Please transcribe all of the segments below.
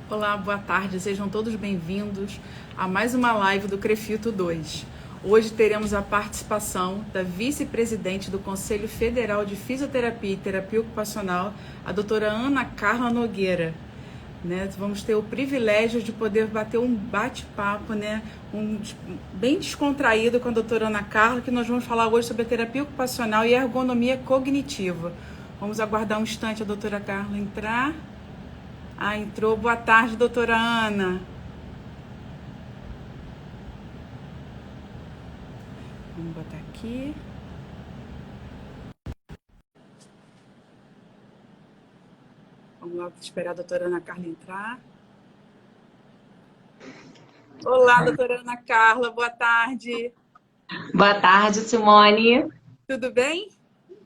Olá, boa tarde, sejam todos bem-vindos a mais uma live do Crefito 2. Hoje teremos a participação da vice-presidente do Conselho Federal de Fisioterapia e Terapia Ocupacional, a doutora Ana Carla Nogueira. Vamos ter o privilégio de poder bater um bate-papo, bem descontraído com a doutora Ana Carla, que nós vamos falar hoje sobre a terapia ocupacional e a ergonomia cognitiva. Vamos aguardar um instante a doutora Carla entrar. Entrou. Boa tarde, doutora Ana. Vamos botar aqui. Vamos lá esperar a doutora Ana Carla entrar. Olá, doutora Ana Carla, boa tarde. Boa tarde, Simone. Tudo bem?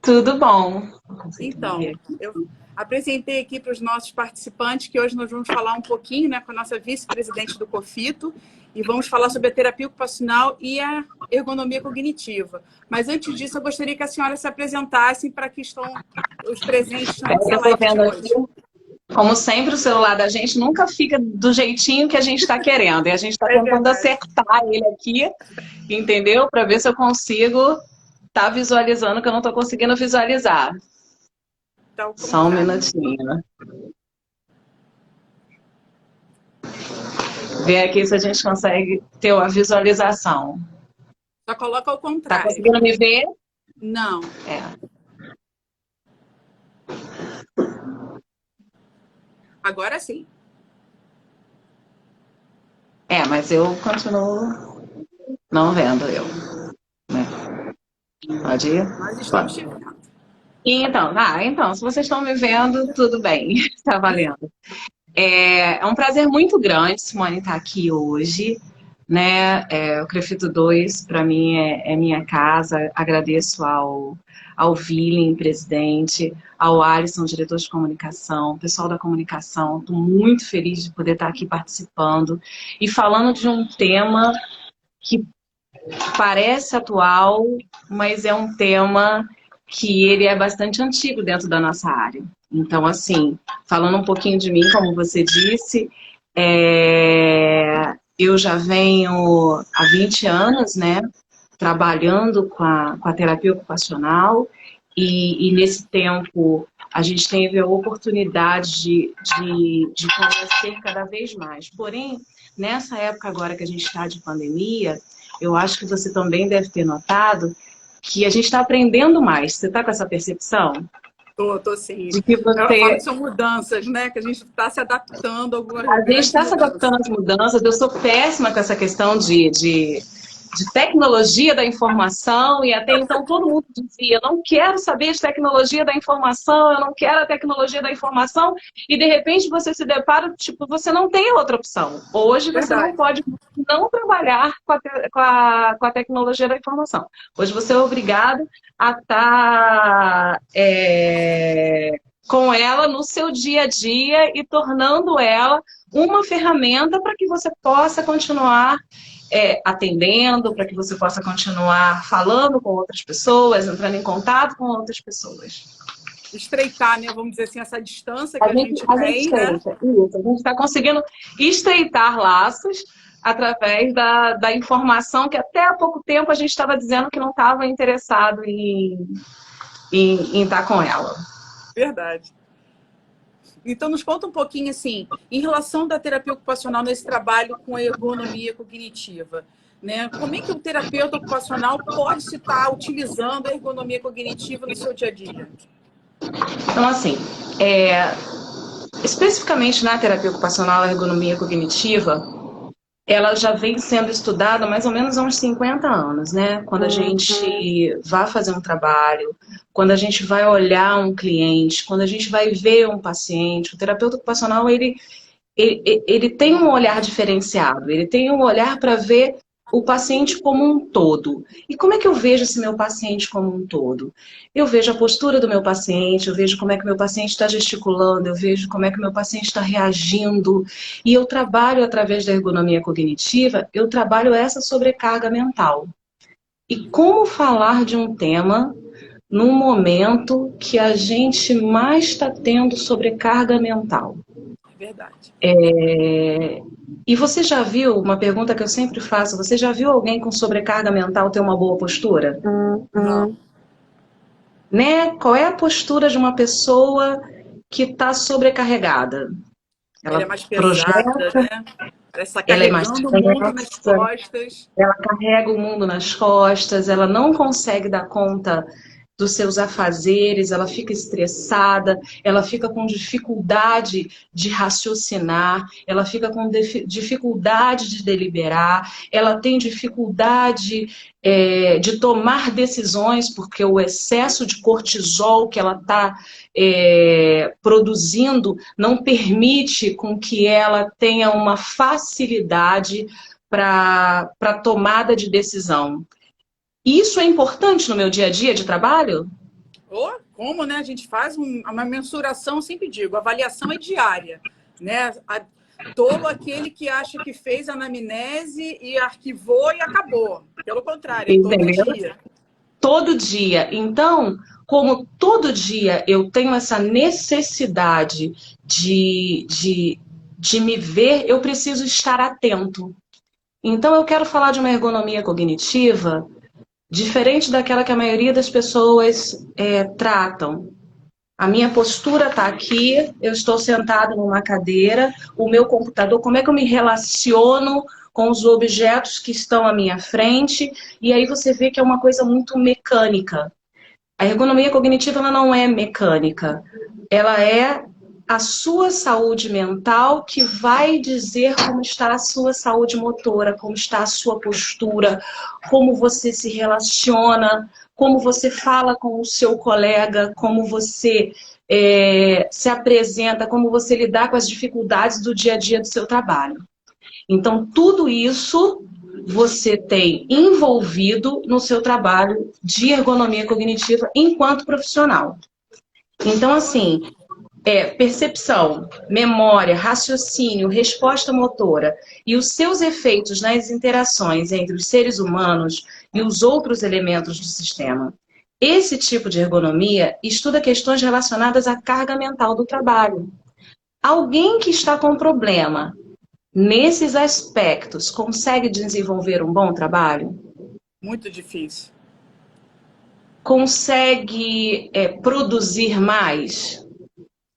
Tudo bom. Então, eu apresentei aqui para os nossos participantes que hoje nós vamos falar um pouquinho, com a nossa vice-presidente do COFITO e vamos falar sobre a terapia ocupacional e a ergonomia cognitiva. Mas antes disso, eu gostaria que a senhora se apresentasse para que estão os presentes nessa live de hoje. Como sempre, o celular da gente nunca fica do jeitinho que a gente está querendo. E a gente está tentando acertar ele aqui, entendeu? Para ver se eu consigo estar visualizando, que eu não estou conseguindo visualizar. Só um minutinho. Ver aqui se a gente consegue ter a visualização. Só coloca ao contrário. Tá conseguindo me ver? Não. Agora sim. Mas eu continuo não vendo eu. Pode ir? Nós estamos te vendo. Então, se vocês estão me vendo, tudo bem, está valendo. É um prazer muito grande, Simone, estar aqui hoje, o Crefito 2, para mim, é minha casa. Agradeço ao William, presidente, ao Alisson, diretor de comunicação, pessoal da comunicação. Estou muito feliz de poder estar aqui participando e falando de um tema que parece atual, mas é um tema que ele é bastante antigo dentro da nossa área. Então, assim, falando um pouquinho de mim, como você disse, eu já venho há 20 anos, trabalhando com a terapia ocupacional e nesse tempo a gente teve a oportunidade de conhecer cada vez mais. Porém, nessa época agora que a gente está de pandemia, eu acho que você também deve ter notado que a gente está aprendendo mais. Você está com essa percepção? Tô sim. De que você... Eu falo que são mudanças, que a gente está se adaptando a algumas A gente está se adaptando às mudanças. Eu sou péssima com essa questão de tecnologia da informação, e até então todo mundo dizia: não quero saber de tecnologia da informação, eu não quero a tecnologia da informação, e de repente você se depara, você não tem outra opção. Hoje você não pode não trabalhar com a tecnologia da informação. Hoje você é obrigado a estar com ela no seu dia a dia e tornando ela uma ferramenta para que você possa continuar atendendo, para que você possa continuar falando com outras pessoas, entrando em contato com outras pessoas. Estreitar, vamos dizer assim, essa distância que a gente tem, Isso, a gente está conseguindo estreitar laços através da informação que até há pouco tempo a gente estava dizendo que não estava interessado em estar com ela. Verdade. Então, nos conta um pouquinho, assim, em relação da terapia ocupacional nesse trabalho com a ergonomia cognitiva. Como é que o terapeuta ocupacional pode estar utilizando a ergonomia cognitiva no seu dia a dia? Então, assim, especificamente na terapia ocupacional, a ergonomia cognitiva, ela já vem sendo estudada mais ou menos há uns 50 anos, Quando a gente vai fazer um trabalho, quando a gente vai olhar um cliente, quando a gente vai ver um paciente, o terapeuta ocupacional, ele tem um olhar diferenciado, ele tem um olhar para ver o paciente como um todo. E como é que eu vejo esse meu paciente como um todo? Eu vejo a postura do meu paciente, eu vejo como é que o meu paciente está gesticulando, eu vejo como é que o meu paciente está reagindo. E eu trabalho, através da ergonomia cognitiva, eu trabalho essa sobrecarga mental. E como falar de um tema num momento que a gente mais está tendo sobrecarga mental? Verdade. E você já viu, uma pergunta que eu sempre faço, você já viu alguém com sobrecarga mental ter uma boa postura? Não. Né? Qual é a postura de uma pessoa que está sobrecarregada? Ela é Ela mais projeta, pesada, né? Ela está ela é mais carregando o mundo nas tensa, costas. ela carrega o mundo nas costas, ela não consegue dar conta dos seus afazeres, ela fica estressada, ela fica com dificuldade de raciocinar, ela fica com dificuldade de deliberar, ela tem dificuldade de tomar decisões, porque o excesso de cortisol que ela está produzindo não permite com que ela tenha uma facilidade para tomada de decisão. Isso é importante no meu dia a dia de trabalho? Ou como, né? A gente faz uma mensuração, sempre digo, a avaliação é diária, né? Tolo aquele que acha que fez anamnese e arquivou e acabou. Pelo contrário, é todo Entendeu? dia. Todo dia. Então, como todo dia eu tenho essa necessidade de me ver, eu preciso estar atento. Então, eu quero falar de uma ergonomia cognitiva diferente daquela que a maioria das pessoas tratam. A minha postura está aqui, eu estou sentado numa cadeira, o meu computador, como é que eu me relaciono com os objetos que estão à minha frente, e aí você vê que é uma coisa muito mecânica. A ergonomia cognitiva ela não é mecânica, ela é a sua saúde mental que vai dizer como está a sua saúde motora, como está a sua postura, como você se relaciona, como você fala com o seu colega, como você se apresenta, como você lidar com as dificuldades do dia a dia do seu trabalho. Então, tudo isso você tem envolvido no seu trabalho de ergonomia cognitiva enquanto profissional. Então, assim, percepção, memória, raciocínio, resposta motora e os seus efeitos nas interações entre os seres humanos e os outros elementos do sistema. Esse tipo de ergonomia estuda questões relacionadas à carga mental do trabalho. Alguém que está com problema nesses aspectos consegue desenvolver um bom trabalho? Muito difícil. Consegue produzir mais?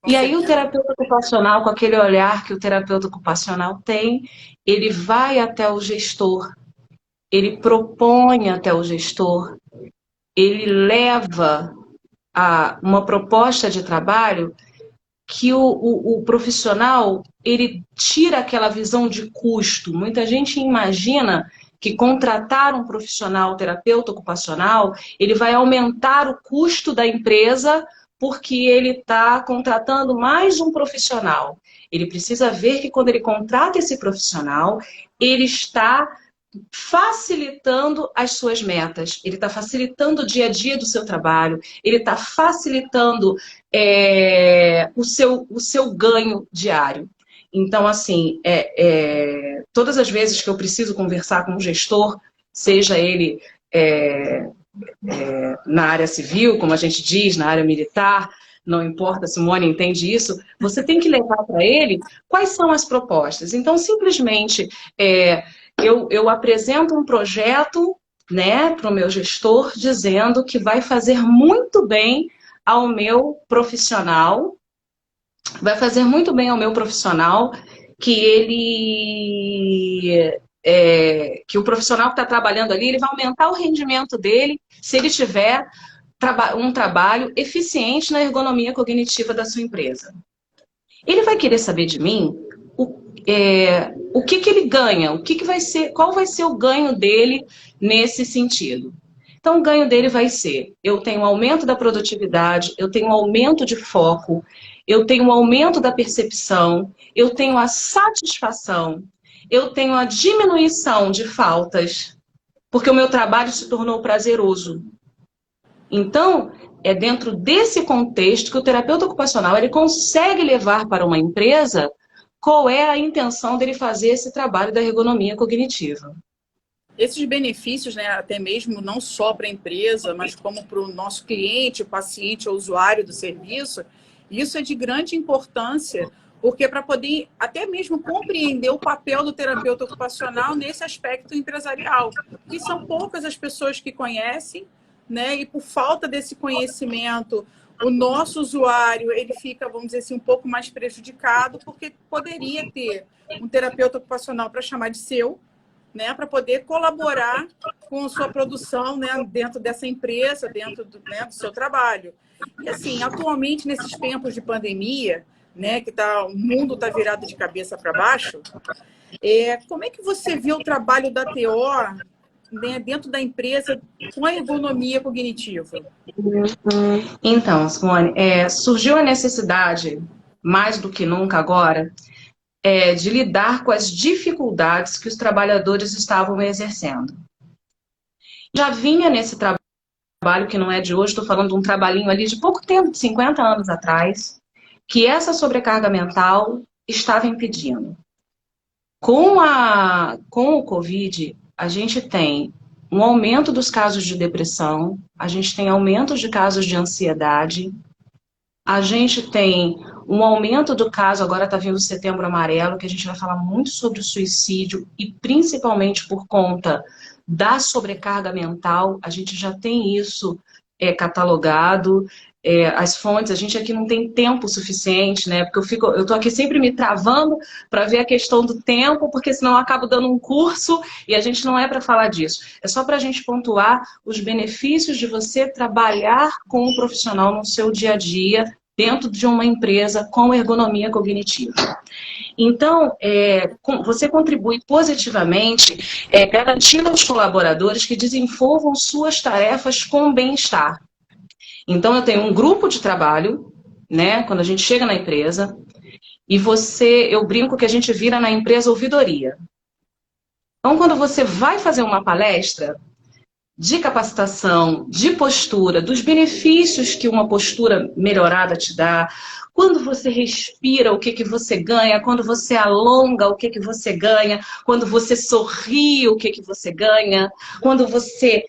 Com E aí o certeza. terapeuta ocupacional, com aquele olhar que o terapeuta ocupacional tem, ele vai até o gestor, ele propõe até o gestor, ele leva a uma proposta de trabalho que o profissional ele tira aquela visão de custo. Muita gente imagina que contratar um profissional terapeuta ocupacional, ele vai aumentar o custo da empresa porque ele está contratando mais um profissional. Ele precisa ver que quando ele contrata esse profissional, ele está facilitando as suas metas, ele está facilitando o dia a dia do seu trabalho, ele está facilitando o seu ganho diário. Então, assim, todas as vezes que eu preciso conversar com um gestor, seja ele na área civil, como a gente diz, na área militar, não importa, Simone entende isso, você tem que levar para ele quais são as propostas. Então, simplesmente, eu apresento um projeto, né, para o meu gestor, dizendo que vai fazer muito bem ao meu profissional, que ele que o profissional que está trabalhando ali, ele vai aumentar o rendimento dele se ele tiver um trabalho eficiente na ergonomia cognitiva da sua empresa. Ele vai querer saber de mim o que ele ganha, qual vai ser o ganho dele nesse sentido. Então, o ganho dele vai ser, eu tenho um aumento da produtividade, eu tenho um aumento de foco, eu tenho um aumento da percepção, eu tenho a satisfação, eu tenho a diminuição de faltas, porque o meu trabalho se tornou prazeroso. Então, é dentro desse contexto que o terapeuta ocupacional ele consegue levar para uma empresa qual é a intenção dele fazer esse trabalho da ergonomia cognitiva. Esses benefícios, né, até mesmo não só para a empresa, mas como para o nosso cliente, o paciente ou usuário do serviço, isso é de grande importância Porque para poder até mesmo compreender o papel do terapeuta ocupacional nesse aspecto empresarial, que são poucas as pessoas que conhecem, né? E por falta desse conhecimento, o nosso usuário ele fica, vamos dizer assim, um pouco mais prejudicado, porque poderia ter um terapeuta ocupacional para chamar de seu, né, para poder colaborar com a sua produção, né, dentro dessa empresa, dentro do, né, do seu trabalho. E assim, atualmente, nesses tempos de pandemia, né, que o mundo está virado de cabeça para baixo, como é que você vê o trabalho da TO, né, dentro da empresa com a ergonomia cognitiva? Então, Simone, surgiu a necessidade, mais do que nunca agora, de lidar com as dificuldades que os trabalhadores estavam exercendo. Já vinha nesse trabalho, que não é de hoje, estou falando de um trabalhinho ali de pouco tempo, de 50 anos atrás, que essa sobrecarga mental estava impedindo. Com o Covid, a gente tem um aumento dos casos de depressão, a gente tem aumento de casos de ansiedade, a gente tem um aumento do caso, agora está vindo o Setembro Amarelo, que a gente vai falar muito sobre o suicídio, e principalmente por conta da sobrecarga mental, a gente já tem isso catalogado, as fontes, a gente aqui não tem tempo suficiente, né? Porque eu tô aqui sempre me travando para ver a questão do tempo, porque senão eu acabo dando um curso e a gente não é para falar disso. É só para a gente pontuar os benefícios de você trabalhar com um profissional no seu dia a dia, dentro de uma empresa com ergonomia cognitiva. Então, você contribui positivamente, garantindo aos colaboradores que desenvolvam suas tarefas com bem-estar. Então, eu tenho um grupo de trabalho, né, quando a gente chega na empresa, e eu brinco que a gente vira na empresa ouvidoria. Então, quando você vai fazer uma palestra de capacitação, de postura, dos benefícios que uma postura melhorada te dá, quando você respira, o que que você ganha, quando você alonga, o que que você ganha, quando você sorri, o que que você ganha, quando você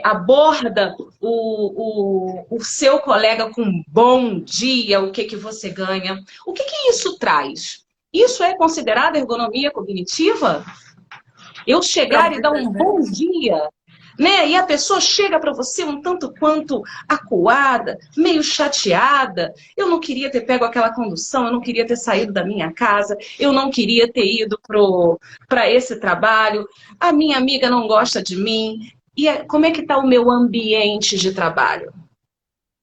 aborda o seu colega com bom dia, o que que você ganha, o que que isso traz? Isso é considerado ergonomia cognitiva? Eu chegar e dar um bom dia, né? E a pessoa chega para você um tanto quanto acuada, meio chateada. Eu não queria ter pego aquela condução, eu não queria ter saído da minha casa, eu não queria ter ido para esse trabalho, a minha amiga não gosta de mim. E como é que está o meu ambiente de trabalho?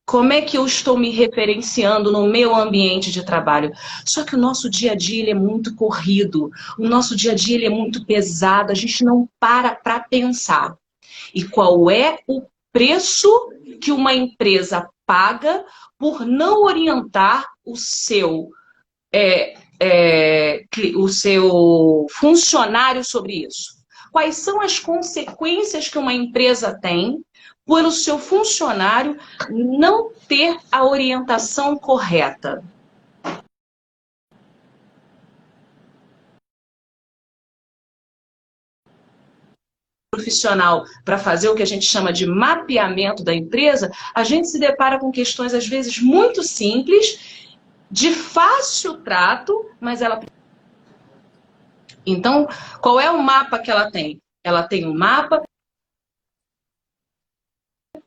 Como é que eu estou me referenciando no meu ambiente de trabalho? Só que o nosso dia a dia ele é muito corrido, o nosso dia a dia ele é muito pesado, a gente não para pensar. E qual é o preço que uma empresa paga por não orientar o seu funcionário sobre isso? Quais são as consequências que uma empresa tem por o seu funcionário não ter a orientação correta? Profissional para fazer o que a gente chama de mapeamento da empresa, a gente se depara com questões às vezes muito simples, de fácil trato, mas ela... Então, qual é o mapa que ela tem? Ela tem um mapa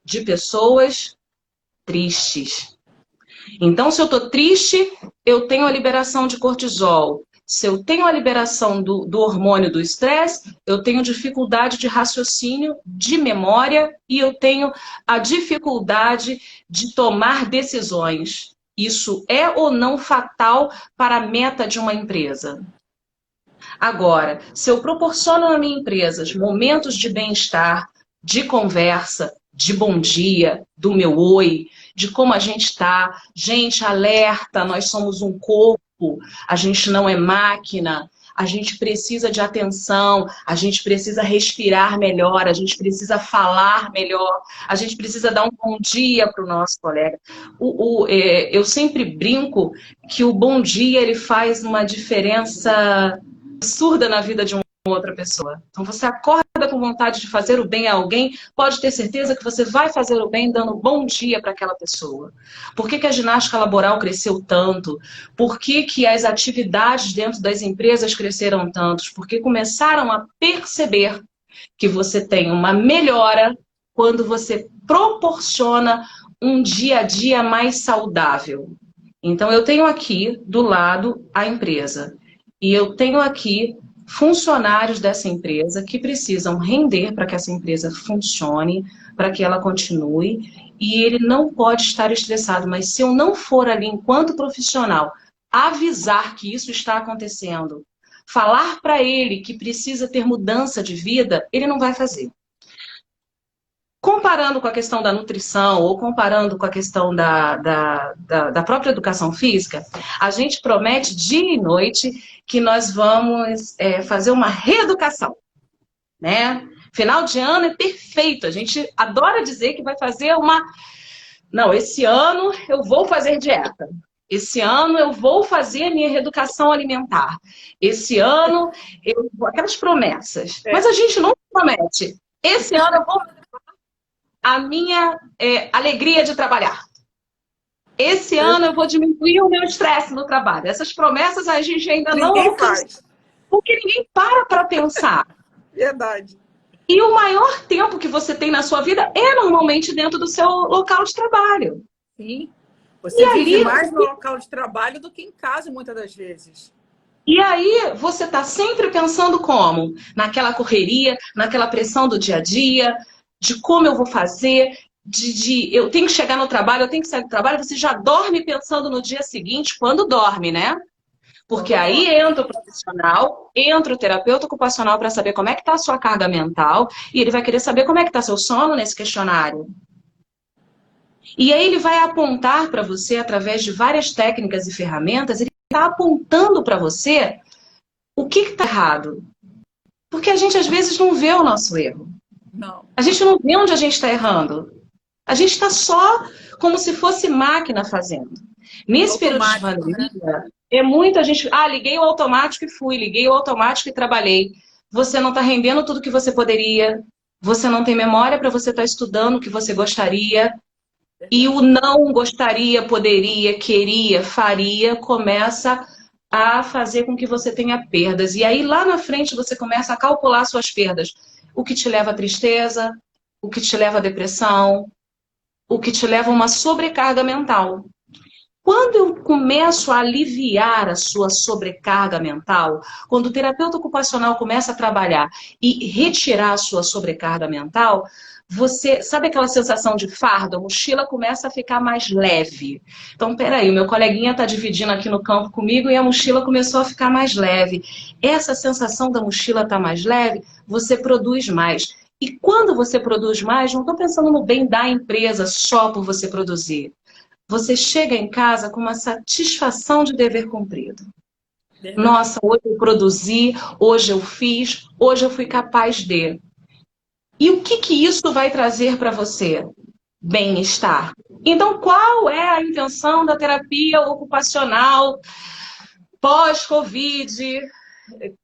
de pessoas tristes. Então, se eu estou triste, eu tenho a liberação de cortisol. Se eu tenho a liberação do hormônio do estresse, eu tenho dificuldade de raciocínio, de memória, e eu tenho a dificuldade de tomar decisões. Isso é ou não fatal para a meta de uma empresa? Agora, se eu proporciono na minha empresa momentos de bem-estar, de conversa, de bom dia, do meu oi, de como a gente está, gente, alerta, nós somos um corpo, a gente não é máquina, a gente precisa de atenção, a gente precisa respirar melhor, a gente precisa falar melhor, a gente precisa dar um bom dia para o nosso colega. Eu sempre brinco que o bom dia ele faz uma diferença absurda na vida de um outra pessoa. Então você acorda com vontade de fazer o bem a alguém, pode ter certeza que você vai fazer o bem dando um bom dia para aquela pessoa. Por que a ginástica laboral cresceu tanto? Por que as atividades dentro das empresas cresceram tanto? Porque começaram a perceber que você tem uma melhora quando você proporciona um dia a dia mais saudável. Então eu tenho aqui do lado a empresa e eu tenho aqui funcionários dessa empresa que precisam render para que essa empresa funcione, para que ela continue, e ele não pode estar estressado. Mas se eu não for ali enquanto profissional, avisar que isso está acontecendo, falar para ele que precisa ter mudança de vida, ele não vai fazer. Comparando com a questão da nutrição ou comparando com a questão da própria educação física, a gente promete dia e noite que nós vamos fazer uma reeducação, né? Final de ano é perfeito, a gente adora dizer que vai fazer uma... Não, esse ano eu vou fazer dieta. Esse ano eu vou fazer a minha reeducação alimentar. Esse ano, aquelas promessas. Mas a gente não promete. Esse ano eu vou a minha alegria de trabalhar. Esse ano eu vou diminuir o meu estresse no trabalho. Essas promessas a gente ainda não alcança. Porque ninguém para pensar. Verdade. E o maior tempo que você tem na sua vida é normalmente dentro do seu local de trabalho. Sim. Você vive mais no local de trabalho do que em casa, muitas das vezes. E aí você está sempre pensando como? Naquela correria, naquela pressão do dia a dia, de como eu vou fazer, eu tenho que chegar no trabalho, eu tenho que sair do trabalho, você já dorme pensando no dia seguinte, quando dorme, né? Porque aí entra o profissional, entra o terapeuta ocupacional para saber como é que está a sua carga mental, e ele vai querer saber como é que está seu sono nesse questionário. E aí ele vai apontar para você, através de várias técnicas e ferramentas, ele está apontando para você o que está errado. Porque a gente às vezes não vê o nosso erro. Não. A gente não vê onde a gente está errando. A gente está só como se fosse máquina fazendo. Nesse período de pandemia, é muita gente... liguei o automático e fui, liguei o automático e trabalhei. Você não está rendendo tudo que você poderia, você não tem memória para você estar estudando o que você gostaria, e o não gostaria, poderia, queria, faria, começa a fazer com que você tenha perdas. E aí lá na frente você começa a calcular suas perdas. O que te leva à tristeza, o que te leva à depressão, o que te leva a uma sobrecarga mental. Quando eu começo a aliviar a sua sobrecarga mental, quando o terapeuta ocupacional começa a trabalhar e retirar a sua sobrecarga mental, você sabe aquela sensação de fardo? A mochila começa a ficar mais leve. Então, peraí, o meu coleguinha está dividindo aqui no campo comigo e a mochila começou a ficar mais leve. Essa sensação da mochila estar mais leve, você produz mais. E quando você produz mais, não estou pensando no bem da empresa só por você produzir. Você chega em casa com uma satisfação de dever cumprido. Nossa, hoje eu produzi, hoje eu fiz, hoje eu fui capaz de. E o que isso vai trazer para você? Bem-estar. Então, qual é a intenção da terapia ocupacional pós-Covid?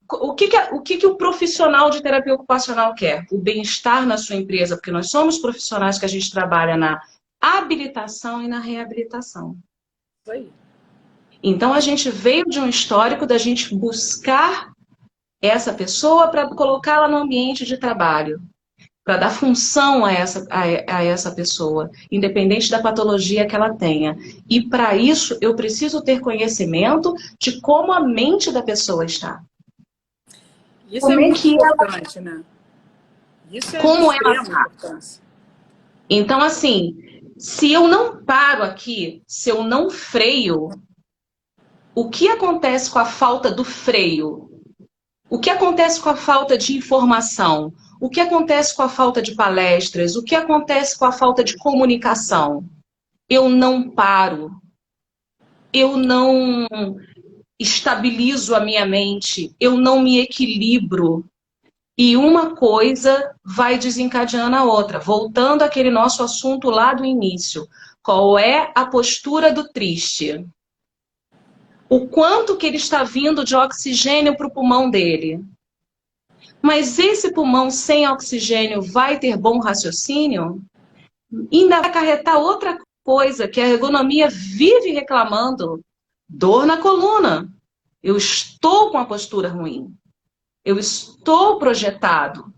O que o profissional de terapia ocupacional quer? O bem-estar na sua empresa, porque nós somos profissionais que a gente trabalha na habilitação e na reabilitação. Foi. Então, a gente veio de um histórico da gente buscar essa pessoa para colocá-la no ambiente de trabalho, para dar função a essa pessoa, independente da patologia que ela tenha. E para isso, eu preciso ter conhecimento de como a mente da pessoa está. Isso é muito importante, né? Isso é de extrema importância. Então, assim, se eu não paro aqui, se eu não freio, o que acontece com a falta do freio? O que acontece com a falta de informação? O que acontece com a falta de palestras? O que acontece com a falta de comunicação? Eu não paro. Eu não estabilizo a minha mente. Eu não me equilibro. E uma coisa vai desencadeando a outra. Voltando àquele nosso assunto lá do início. Qual é a postura do triste? O quanto que ele está vindo de oxigênio para o pulmão dele? Mas esse pulmão sem oxigênio vai ter bom raciocínio? Ainda vai acarretar outra coisa que a ergonomia vive reclamando: dor na coluna. Eu estou com a postura ruim. Eu estou projetado.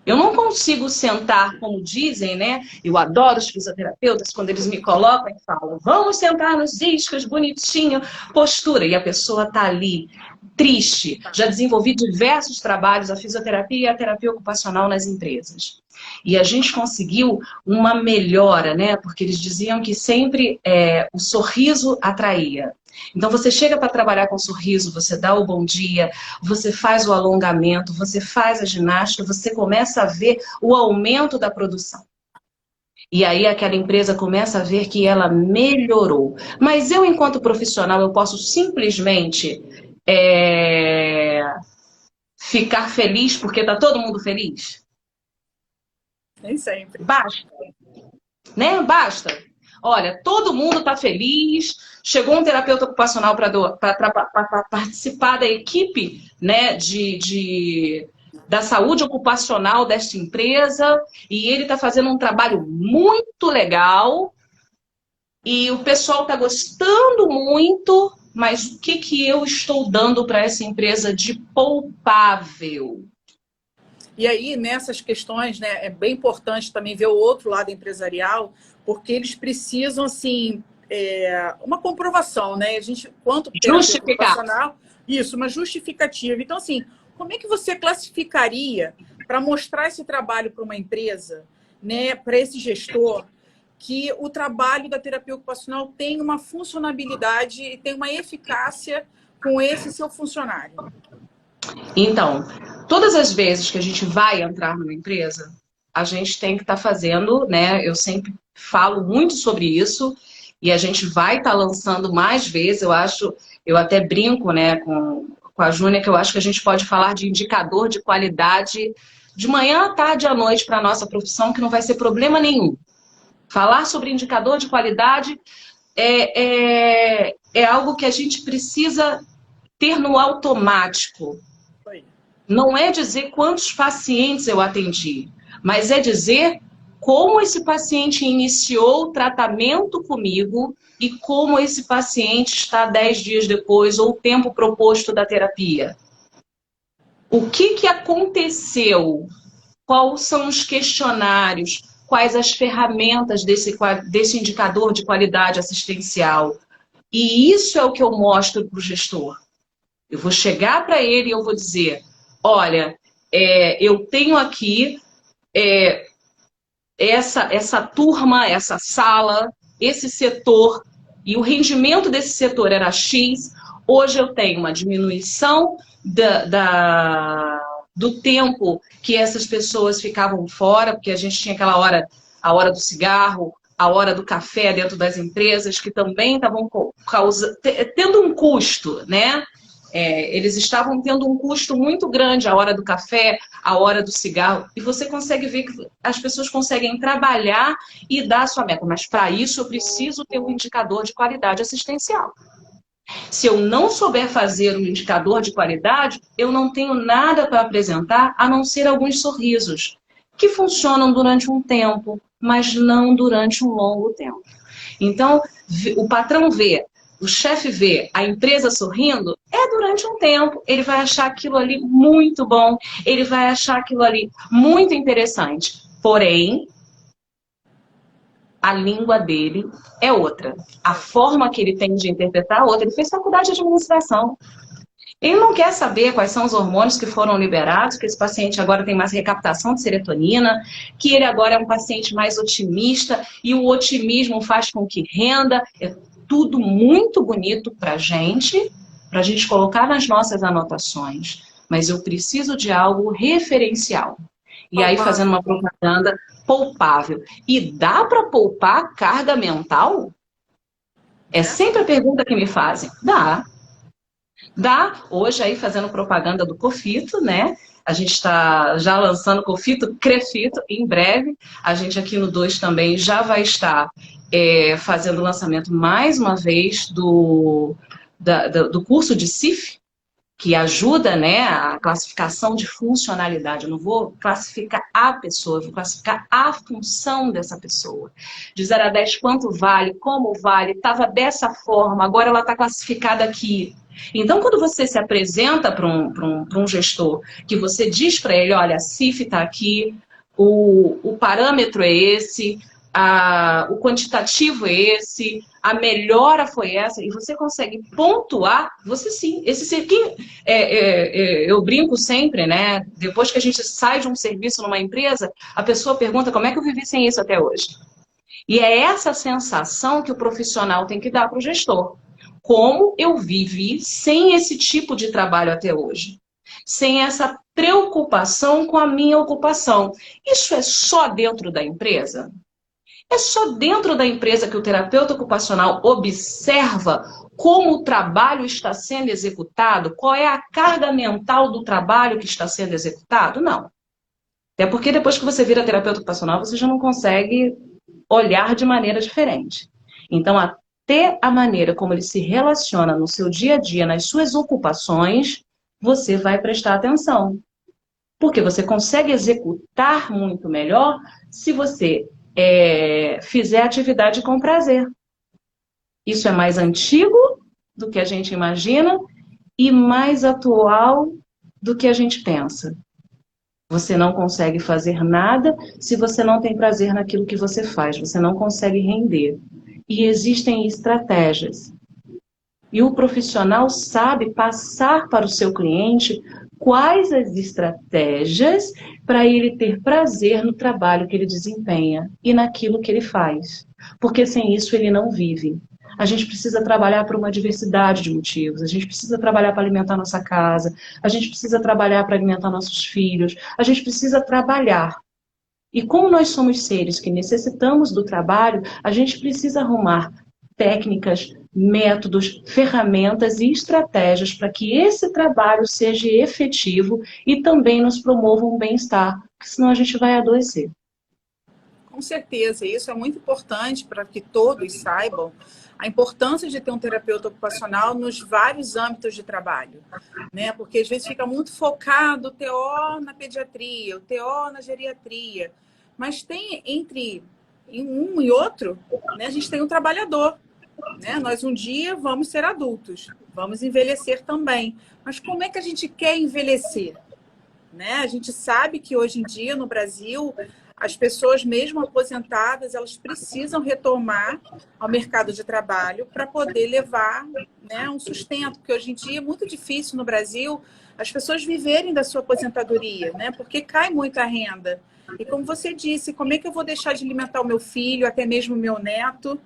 Eu não consigo sentar, como dizem, né? Eu adoro os fisioterapeutas quando eles me colocam e falam: vamos sentar nos discos, bonitinho, postura. E a pessoa está ali, triste. Já desenvolvi diversos trabalhos, a fisioterapia e a terapia ocupacional nas empresas. E a gente conseguiu uma melhora, né? Porque eles diziam que sempre o sorriso atraía. Então você chega para trabalhar com sorriso, você dá o bom dia, você faz o alongamento, você faz a ginástica, você começa a ver o aumento da produção. E aí aquela empresa começa a ver que ela melhorou. Mas eu, enquanto profissional, eu posso simplesmente ficar feliz porque está todo mundo feliz? Nem sempre. Basta. Né? Basta. Olha, todo mundo está feliz, chegou um terapeuta ocupacional para participar da equipe, né, da saúde ocupacional desta empresa, e ele está fazendo um trabalho muito legal, e o pessoal está gostando muito, mas o que eu estou dando para essa empresa de poupável? E aí, nessas questões, né, é bem importante também ver o outro lado empresarial, porque eles precisam, assim, uma comprovação, né? A gente, quanto terapeuta ocupacional, isso, uma justificativa. Então, assim, como é que você classificaria para mostrar esse trabalho para uma empresa, né, para esse gestor, que o trabalho da terapia ocupacional tem uma funcionabilidade e tem uma eficácia com esse seu funcionário? Então, todas as vezes que a gente vai entrar numa empresa, a gente tem que estar fazendo, né? Eu sempre falo muito sobre isso e a gente vai estar lançando mais vezes. Eu até brinco, né, com a Júnia, que eu acho que a gente pode falar de indicador de qualidade de manhã, à tarde e à noite para a nossa profissão, que não vai ser problema nenhum. Falar sobre indicador de qualidade é algo que a gente precisa ter no automático. Não é dizer quantos pacientes eu atendi, mas é dizer como esse paciente iniciou o tratamento comigo e como esse paciente está 10 dias depois, ou o tempo proposto da terapia. O que aconteceu? Quais são os questionários? Quais as ferramentas desse indicador de qualidade assistencial? E isso é o que eu mostro para o gestor. Eu vou chegar para ele e eu vou dizer: olha, eu tenho aqui essa turma, essa sala, esse setor, e o rendimento desse setor era X. Hoje eu tenho uma diminuição do tempo que essas pessoas ficavam fora, porque a gente tinha aquela hora, a hora do cigarro, a hora do café dentro das empresas, que também estavam tendo um custo, né? Eles estavam tendo um custo muito grande, a hora do café, a hora do cigarro, e você consegue ver que as pessoas conseguem trabalhar e dar a sua meta, mas para isso eu preciso ter um indicador de qualidade assistencial. Se eu não souber fazer um indicador de qualidade, eu não tenho nada para apresentar a não ser alguns sorrisos, que funcionam durante um tempo, mas não durante um longo tempo. Então, o patrão vê, o chefe vê a empresa sorrindo, durante um tempo. Ele vai achar aquilo ali muito bom, ele vai achar aquilo ali muito interessante. Porém, a língua dele é outra. A forma que ele tem de interpretar é outra. Ele fez faculdade de administração. Ele não quer saber quais são os hormônios que foram liberados, que esse paciente agora tem mais recaptação de serotonina, que ele agora é um paciente mais otimista e o otimismo faz com que renda. É tudo muito bonito para a gente colocar nas nossas anotações. Mas eu preciso de algo referencial. E aí fazendo uma propaganda poupável. E dá para poupar carga mental? É sempre a pergunta que me fazem. Dá. Dá. Hoje aí fazendo propaganda do Cofito, né? A gente está já lançando Cofito, Crefito, em breve. A gente aqui no 2 também já vai estar fazendo o lançamento mais uma vez do curso de CIF, que ajuda, né, a classificação de funcionalidade. Eu não vou classificar a pessoa, eu vou classificar a função dessa pessoa. De 0 a 10, quanto vale, como vale, estava dessa forma, agora ela está classificada aqui. Então, quando você se apresenta para um gestor, que você diz para ele, olha, a CIF está aqui, o parâmetro é esse, o quantitativo é esse, a melhora foi essa, e você consegue pontuar, você sim. Eu brinco sempre, né? Depois que a gente sai de um serviço numa empresa, a pessoa pergunta como é que eu vivi sem isso até hoje. E é essa sensação que o profissional tem que dar para o gestor. Como eu vivi sem esse tipo de trabalho até hoje? Sem essa preocupação com a minha ocupação. Isso é só dentro da empresa? É só dentro da empresa que o terapeuta ocupacional observa como o trabalho está sendo executado? Qual é a carga mental do trabalho que está sendo executado? Não. Até porque depois que você vira terapeuta ocupacional, você já não consegue olhar de maneira diferente. Então, até a maneira como ele se relaciona no seu dia a dia, nas suas ocupações, você vai prestar atenção. Porque você consegue executar muito melhor se você fizer atividade com prazer. Isso é mais antigo do que a gente imagina e mais atual do que a gente pensa. Você não consegue fazer nada se você não tem prazer naquilo que você faz. Você não consegue render. E existem estratégias. E o profissional sabe passar para o seu cliente quais as estratégias para ele ter prazer no trabalho que ele desempenha e naquilo que ele faz. Porque sem isso ele não vive. A gente precisa trabalhar por uma diversidade de motivos. A gente precisa trabalhar para alimentar nossa casa. A gente precisa trabalhar para alimentar nossos filhos. A gente precisa trabalhar. E como nós somos seres que necessitamos do trabalho, a gente precisa arrumar técnicas, métodos, ferramentas e estratégias para que esse trabalho seja efetivo e também nos promova um bem-estar, porque senão a gente vai adoecer. Com certeza, isso é muito importante para que todos saibam a importância de ter um terapeuta ocupacional nos vários âmbitos de trabalho, né? Porque às vezes fica muito focado o TO na pediatria, o TO na geriatria, mas tem entre um e outro, né? A gente tem um trabalhador, né? Nós um dia vamos ser adultos, vamos envelhecer também, mas como é que a gente quer envelhecer? Né? A gente sabe que hoje em dia no Brasil as pessoas mesmo aposentadas elas precisam retomar ao mercado de trabalho para poder levar, né, um sustento, porque hoje em dia é muito difícil no Brasil as pessoas viverem da sua aposentadoria, né? Porque cai muita renda. E como você disse, como é que eu vou deixar de alimentar o meu filho, até mesmo o meu neto?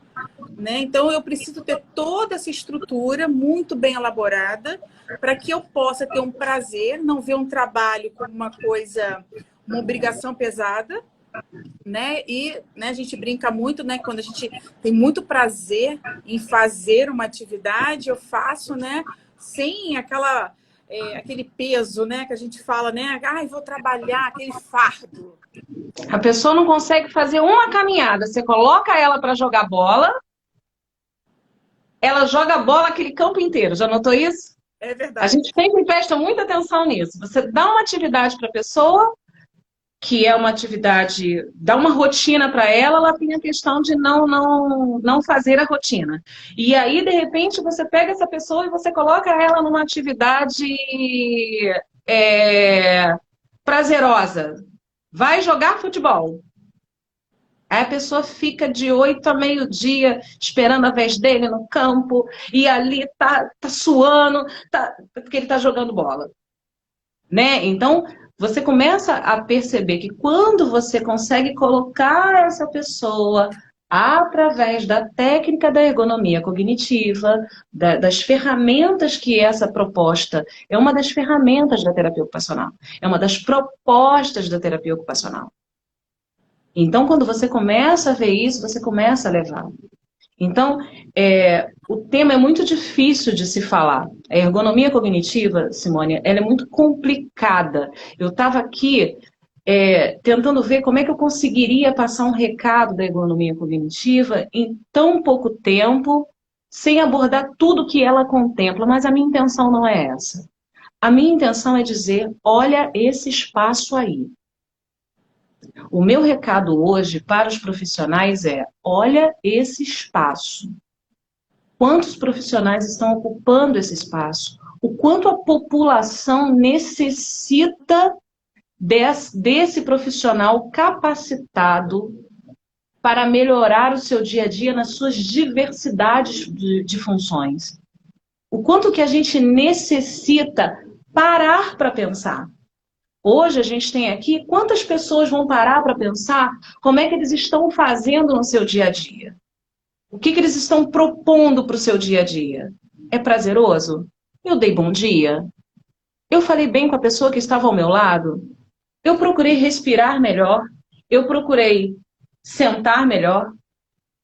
Né? Então, eu preciso ter toda essa estrutura muito bem elaborada para que eu possa ter um prazer, não ver um trabalho como uma coisa, uma obrigação pesada, né? E né, a gente brinca muito, né? Quando a gente tem muito prazer em fazer uma atividade, eu faço, né? Sem aquele peso, né? Que a gente fala, né? Ai, vou trabalhar, aquele fardo. A pessoa não consegue fazer uma caminhada. Você coloca ela para jogar bola, ela joga a bola aquele campo inteiro. Já notou isso? É verdade. A gente sempre presta muita atenção nisso. Você dá uma atividade para a pessoa, que é uma atividade, dá uma rotina para ela, ela tem a questão de não fazer a rotina. E aí, de repente, você pega essa pessoa e você coloca ela numa atividade prazerosa. Vai jogar futebol. Aí a pessoa fica de 8 a meio-dia esperando a vez dele no campo e ali tá suando, porque ele tá jogando bola. Né? Então, você começa a perceber que quando você consegue colocar essa pessoa através da técnica da ergonomia cognitiva, das ferramentas que essa proposta é uma das ferramentas da terapia ocupacional, é uma das propostas da terapia ocupacional. Então, quando você começa a ver isso, você começa a levar. Então, o tema é muito difícil de se falar. A ergonomia cognitiva, Simone, ela é muito complicada. Eu estava aqui tentando ver como é que eu conseguiria passar um recado da ergonomia cognitiva em tão pouco tempo, sem abordar tudo que ela contempla, mas a minha intenção não é essa. A minha intenção é dizer, olha esse espaço aí. O meu recado hoje para os profissionais é, olha esse espaço. Quantos profissionais estão ocupando esse espaço? O quanto a população necessita desse profissional capacitado para melhorar o seu dia a dia nas suas diversidades de funções. O quanto que a gente necessita parar para pensar. Hoje a gente tem aqui, quantas pessoas vão parar para pensar como é que eles estão fazendo no seu dia a dia? O que eles estão propondo para o seu dia a dia? É prazeroso? Eu dei bom dia? Eu falei bem com a pessoa que estava ao meu lado? Eu procurei respirar melhor? Eu procurei sentar melhor?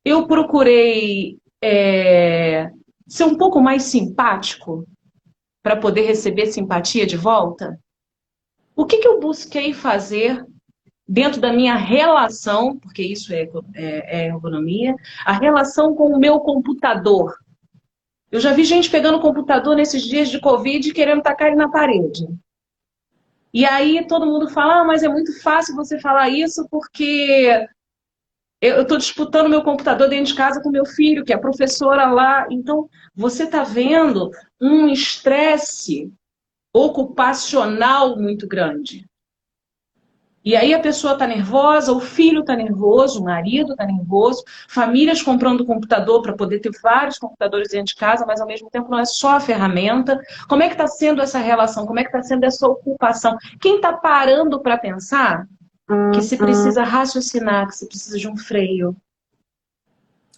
Eu procurei ser um pouco mais simpático para poder receber simpatia de volta? O que eu busquei fazer dentro da minha relação, porque isso é ergonomia, a relação com o meu computador? Eu já vi gente pegando o computador nesses dias de Covid e querendo tacar ele na parede. E aí todo mundo fala, mas é muito fácil você falar isso porque eu estou disputando meu computador dentro de casa com meu filho, que é professora lá. Então, você está vendo um estresse ocupacional muito grande. E aí a pessoa está nervosa, o filho está nervoso, o marido está nervoso, famílias comprando computador para poder ter vários computadores dentro de casa, mas ao mesmo tempo não é só a ferramenta. Como é que está sendo essa relação? Como é que está sendo essa ocupação? Quem está parando para pensar que se precisa raciocinar, que se precisa de um freio?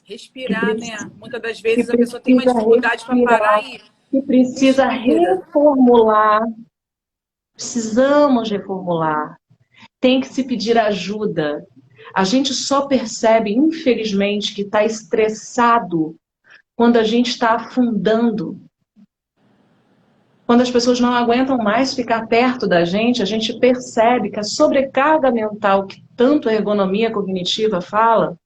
Respirar, né? Muitas das vezes a pessoa tem uma dificuldade para parar e... Que precisa reformular. Precisamos reformular. Tem que se pedir ajuda. A gente só percebe, infelizmente, que está estressado quando a gente está afundando. Quando as pessoas não aguentam mais ficar perto da gente, a gente percebe que a sobrecarga mental que tanto a ergonomia cognitiva fala,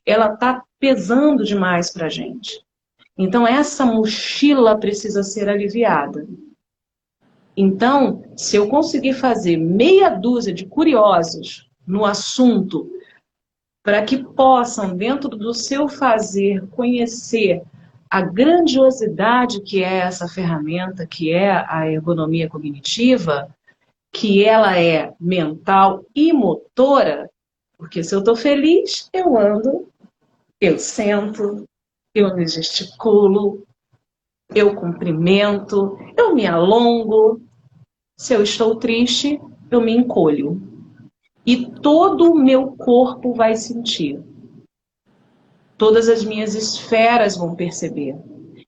ela está pesando demais para a gente. Então, essa mochila precisa ser aliviada. Então, se eu conseguir fazer meia dúzia de curiosos no assunto, para que possam, dentro do seu fazer, conhecer a grandiosidade que é essa ferramenta, que é a ergonomia cognitiva, que ela é mental e motora, porque se eu estou feliz, eu ando, eu sento, eu me gesticulo, eu cumprimento, eu me alongo. Se eu estou triste, eu me encolho. E todo o meu corpo vai sentir. Todas as minhas esferas vão perceber.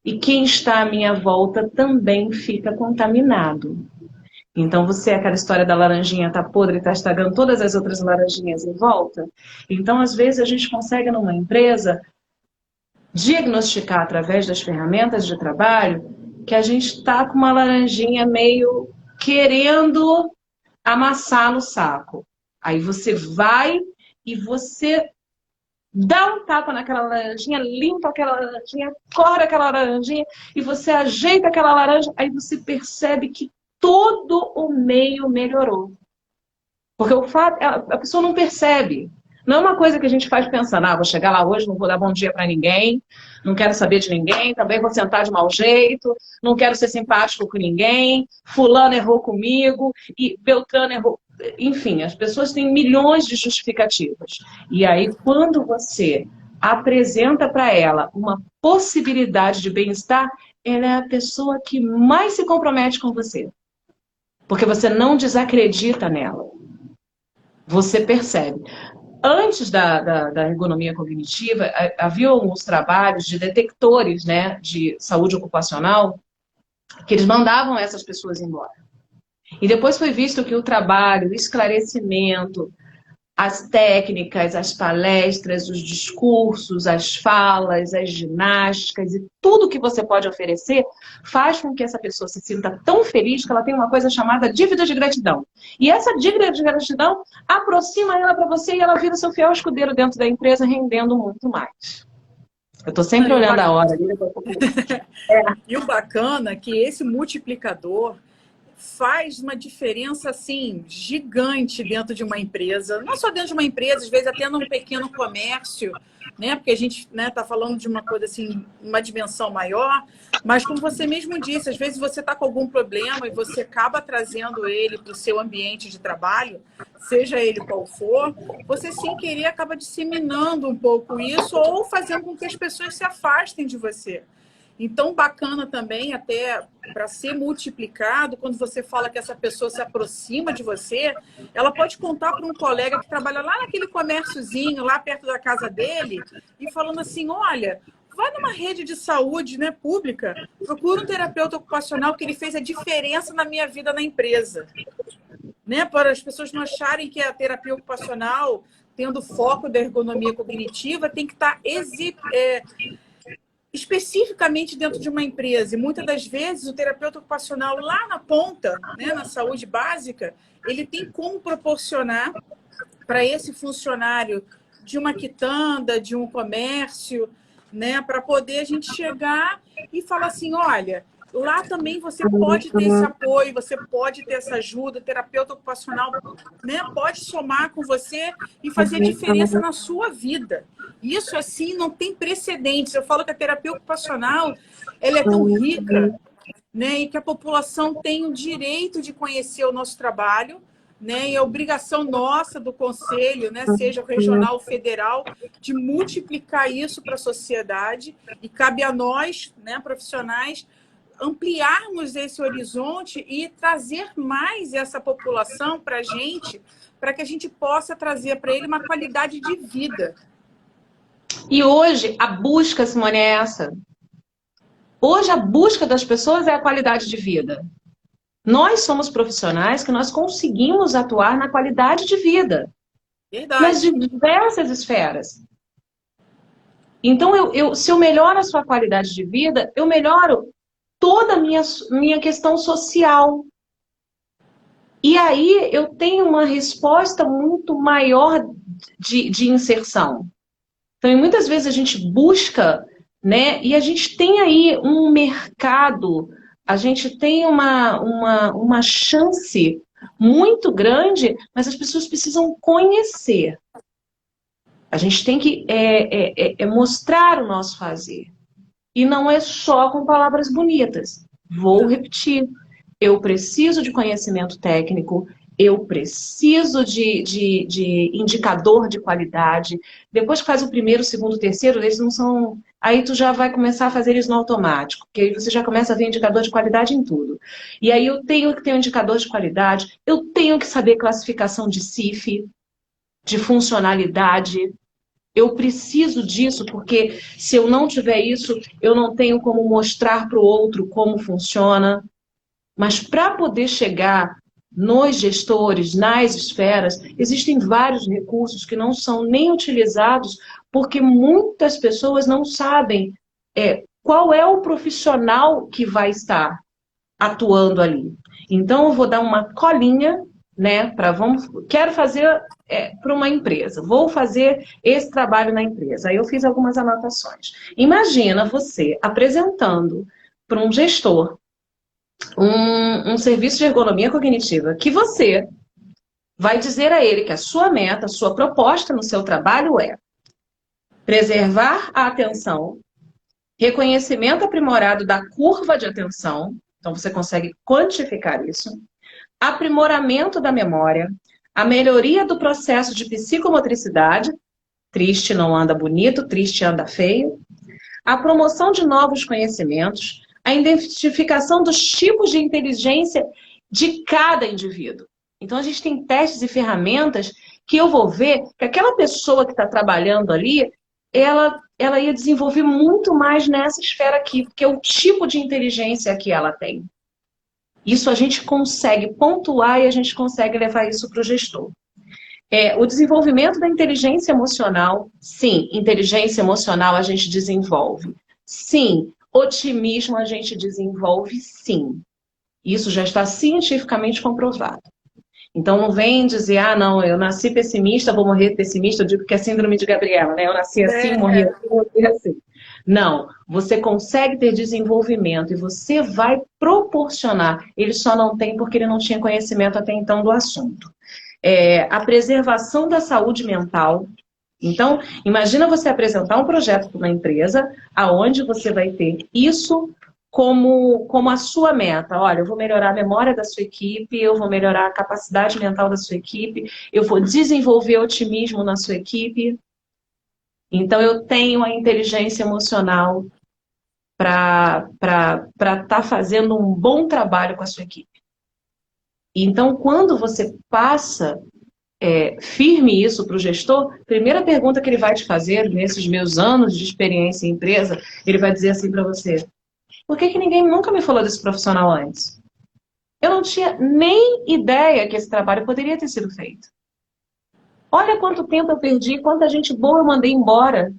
E quem está à minha volta também fica contaminado. Então, você, aquela história da laranjinha tá podre e tá estragando todas as outras laranjinhas em volta. Então, às vezes, a gente consegue, numa empresa, diagnosticar através das ferramentas de trabalho que a gente está com uma laranjinha meio querendo amassar no saco. Aí você vai e você dá um tapa naquela laranjinha, limpa aquela laranjinha, corta aquela laranjinha e você ajeita aquela laranja, aí você percebe que todo o meio melhorou. Porque o fato, a pessoa não percebe. Não é uma coisa que a gente faz pensando, vou chegar lá hoje, não vou dar bom dia para ninguém, não quero saber de ninguém, também vou sentar de mau jeito, não quero ser simpático com ninguém, fulano errou comigo, e Beltrano errou. Enfim, as pessoas têm milhões de justificativas. E aí, quando você apresenta para ela uma possibilidade de bem-estar, ela é a pessoa que mais se compromete com você. Porque você não desacredita nela. Você percebe. Antes da ergonomia cognitiva, havia alguns trabalhos de detectores, né, de saúde ocupacional que eles mandavam essas pessoas embora. E depois foi visto que o trabalho, o esclarecimento, as técnicas, as palestras, os discursos, as falas, as ginásticas e tudo que você pode oferecer faz com que essa pessoa se sinta tão feliz que ela tem uma coisa chamada dívida de gratidão. E essa dívida de gratidão aproxima ela para você e ela vira seu fiel escudeiro dentro da empresa, rendendo muito mais. Eu estou sempre olhando a hora. E o bacana é que esse multiplicador faz uma diferença assim gigante dentro de uma empresa, não só dentro de uma empresa, às vezes até num pequeno comércio, né? Porque a gente, né, tá falando de uma coisa assim, uma dimensão maior, mas como você mesmo disse, às vezes você está com algum problema e você acaba trazendo ele para o seu ambiente de trabalho, seja ele qual for, você sem querer acaba disseminando um pouco isso ou fazendo com que as pessoas se afastem de você. Então, bacana também, até para ser multiplicado, quando você fala que essa pessoa se aproxima de você, ela pode contar para um colega que trabalha lá naquele comérciozinho, lá perto da casa dele, e falando assim, olha, vai numa rede de saúde, né, pública, procura um terapeuta ocupacional que ele fez a diferença na minha vida na empresa. Né, para as pessoas não acharem que a terapia ocupacional, tendo foco da ergonomia cognitiva, tem que estar especificamente dentro de uma empresa. E muitas das vezes o terapeuta ocupacional lá na ponta, né, na saúde básica, ele tem como proporcionar para esse funcionário de uma quitanda, de um comércio, né, para poder a gente chegar e falar assim, olha, lá também você pode ter esse apoio, você pode ter essa ajuda, o terapeuta ocupacional, né, pode somar com você e fazer diferença na sua vida. Isso, assim, não tem precedentes. Eu falo que a terapia ocupacional, ela é tão rica, né, e que a população tem o direito de conhecer o nosso trabalho, né, e a obrigação nossa do Conselho, né, seja regional ou federal, de multiplicar isso para a sociedade, e cabe a nós, né, profissionais, ampliarmos esse horizonte e trazer mais essa população para a gente, para que a gente possa trazer para ele uma qualidade de vida. E hoje a busca, Simone, é essa. Hoje a busca das pessoas é a qualidade de vida. Nós somos profissionais que nós conseguimos atuar na qualidade de vida. Verdade. Nas diversas esferas. Então, se eu melhoro a sua qualidade de vida, eu melhoro toda a minha questão social. E aí eu tenho uma resposta muito maior de inserção. Então, muitas vezes a gente busca, né? E a gente tem aí um mercado, a gente tem uma chance muito grande, mas as pessoas precisam conhecer. A gente tem que mostrar o nosso fazer. E não é só com palavras bonitas. Vou repetir. Eu preciso de conhecimento técnico, eu preciso de indicador de qualidade. Depois que faz o primeiro, o segundo, o terceiro, eles não são... Aí tu já vai começar a fazer isso no automático, porque aí você já começa a ver indicador de qualidade em tudo. E aí eu tenho que ter um indicador de qualidade, eu tenho que saber classificação de CIF, de funcionalidade. Eu preciso disso, porque se eu não tiver isso, eu não tenho como mostrar para o outro como funciona. Mas para poder chegar nos gestores, nas esferas, existem vários recursos que não são nem utilizados, porque muitas pessoas não sabem qual é o profissional que vai estar atuando ali. Então, eu vou dar uma colinha, né, quero fazer para uma empresa, vou fazer esse trabalho na empresa. Aí eu fiz algumas anotações. Imagina você apresentando para um gestor um serviço de ergonomia cognitiva que você vai dizer a ele que a sua meta, a sua proposta no seu trabalho é preservar a atenção, reconhecimento aprimorado da curva de atenção, então você consegue quantificar isso, aprimoramento da memória, a melhoria do processo de psicomotricidade, triste não anda bonito, triste anda feio, a promoção de novos conhecimentos, a identificação dos tipos de inteligência de cada indivíduo. Então, a gente tem testes e ferramentas que eu vou ver que aquela pessoa que está trabalhando ali, ela ia desenvolver muito mais nessa esfera aqui, porque é o tipo de inteligência que ela tem. Isso a gente consegue pontuar e a gente consegue levar isso para o gestor. O desenvolvimento da inteligência emocional, sim, inteligência emocional a gente desenvolve. Sim, otimismo a gente desenvolve, sim. Isso já está cientificamente comprovado. Então não vem dizer, não, eu nasci pessimista, vou morrer pessimista. Eu digo que é síndrome de Gabriela, né? Eu nasci assim, morri assim. Não, você consegue ter desenvolvimento e você vai proporcionar. Ele só não tem porque ele não tinha conhecimento até então do assunto. A preservação da saúde mental. Então, imagina você apresentar um projeto para uma empresa aonde você vai ter isso como a sua meta. Olha, eu vou melhorar a memória da sua equipe, eu vou melhorar a capacidade mental da sua equipe, eu vou desenvolver otimismo na sua equipe. Então, eu tenho a inteligência emocional para estar fazendo um bom trabalho com a sua equipe. Então, quando você passa firme isso para o gestor, primeira pergunta que ele vai te fazer, nesses meus anos de experiência em empresa, ele vai dizer assim para você: por que ninguém nunca me falou desse profissional antes? Eu não tinha nem ideia que esse trabalho poderia ter sido feito. Olha quanto tempo eu perdi, quanta gente boa eu mandei embora.